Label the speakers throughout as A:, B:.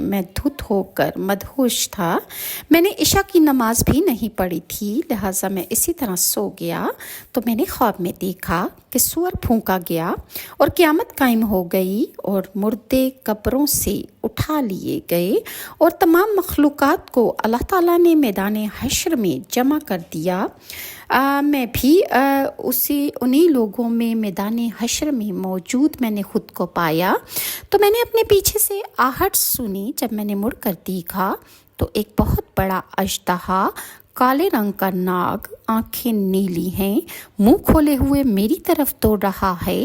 A: میں دھت ہو کر مدہوش تھا۔ میں نے عشاء کی نماز بھی نہیں پڑھی تھی، لہٰذا میں اسی طرح سو گیا۔ تو میں نے خواب میں دیکھا کہ سور پھونکا گیا اور قیامت قائم ہو گئی اور مردے قبروں سے اٹھا لیے گئے اور تمام مخلوقات کو اللہ تعالیٰ نے میدان حشر میں جمع کر دیا۔ میں بھی انہی لوگوں میں میدان حشر میں موجود میں نے خود کو پایا۔ تو میں نے اپنے پیچھے سے آہٹ سنی۔ جب میں نے مڑ کر دیکھا تو ایک بہت بڑا اژدہا، کالے رنگ کا ناگ، آنکھیں نیلی ہیں، منہ کھولے ہوئے میری طرف دوڑ رہا ہے۔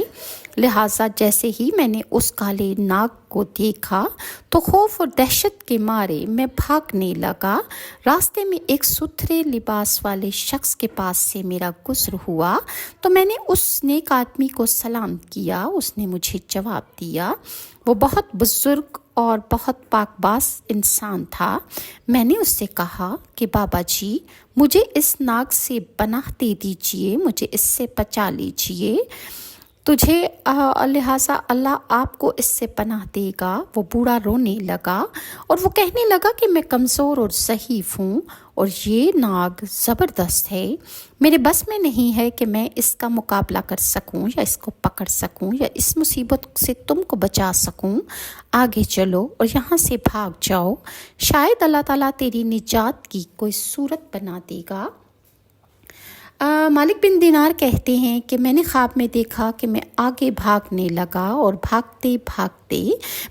A: لہٰذا جیسے ہی میں نے اس کالے ناگ کو دیکھا تو خوف اور دہشت کے مارے میں بھاگنے لگا۔ راستے میں ایک ستھرے لباس والے شخص کے پاس سے میرا گزر ہوا تو میں نے اس نیک آدمی کو سلام کیا۔ اس نے مجھے جواب دیا۔ وہ بہت بزرگ اور بہت پاک باز انسان تھا۔ میں نے اس سے کہا کہ بابا جی، مجھے اس ناگ سے پناہ دے دیجئے، مجھے اس سے بچا لیجئے، لہٰذا اللہ آپ کو اس سے پناہ دے گا۔ وہ بوڑھا رونے لگا اور وہ کہنے لگا کہ میں کمزور اور ضعیف ہوں اور یہ ناگ زبردست ہے، میرے بس میں نہیں ہے کہ میں اس کا مقابلہ کر سکوں یا اس کو پکڑ سکوں یا اس مصیبت سے تم کو بچا سکوں۔ آگے چلو اور یہاں سے بھاگ جاؤ، شاید اللہ تعالیٰ تیری نجات کی کوئی صورت بنا دے گا۔ مالک بن دینار کہتے ہیں کہ میں نے خواب میں دیکھا کہ میں آگے بھاگنے لگا اور بھاگتے بھاگتے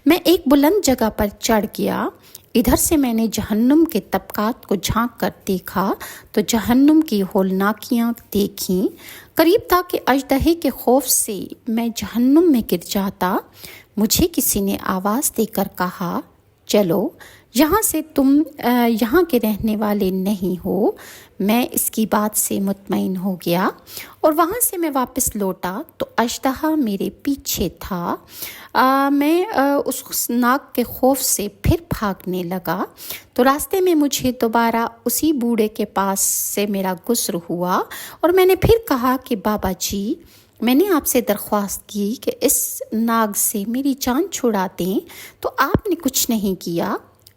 A: میں ایک بلند جگہ پر چڑھ گیا۔ ادھر سے میں نے جہنم کے طبقات کو جھانک کر دیکھا تو جہنم کی ہولناکیاں دیکھیں۔ قریب تھا کہ اژدہے کے خوف سے میں جہنم میں گر جاتا۔ مجھے کسی نے آواز دے کر کہا، چلو یہاں سے، تم یہاں کے رہنے والے نہیں ہو۔ میں اس کی بات سے مطمئن ہو گیا اور وہاں سے میں واپس لوٹا تو اژدہا میرے پیچھے تھا۔ میں اس ناگ کے خوف سے پھر بھاگنے لگا تو راستے میں مجھے دوبارہ اسی بوڑھے کے پاس سے میرا گزر ہوا اور میں نے پھر کہا کہ بابا جی، میں نے آپ سے درخواست کی کہ اس ناگ سے میری جان چھڑا دیں تو آپ نے کچھ نہیں کیا۔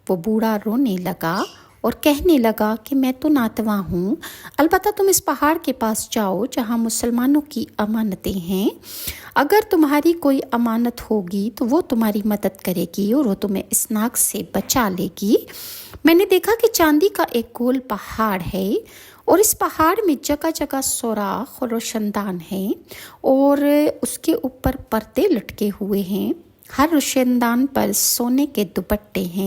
A: وہ بوڑھا رونے لگا اور کہنے لگا کہ میں تو ناتواں ہوں، البتہ تم اس پہاڑ کے پاس جاؤ جہاں مسلمانوں کی امانتیں ہیں، اگر تمہاری کوئی امانت ہوگی تو وہ تمہاری مدد کرے گی اور وہ تمہیں اس ناگ سے بچا لے گی۔ میں نے دیکھا کہ چاندی کا ایک گول پہاڑ ہے اور اس پہاڑ میں جگہ جگہ سوراخ اور روشن دان ہیں اور اس کے اوپر پردے لٹکے ہوئے ہیں۔ ہر روشن دان پر سونے کے دوپٹے ہیں۔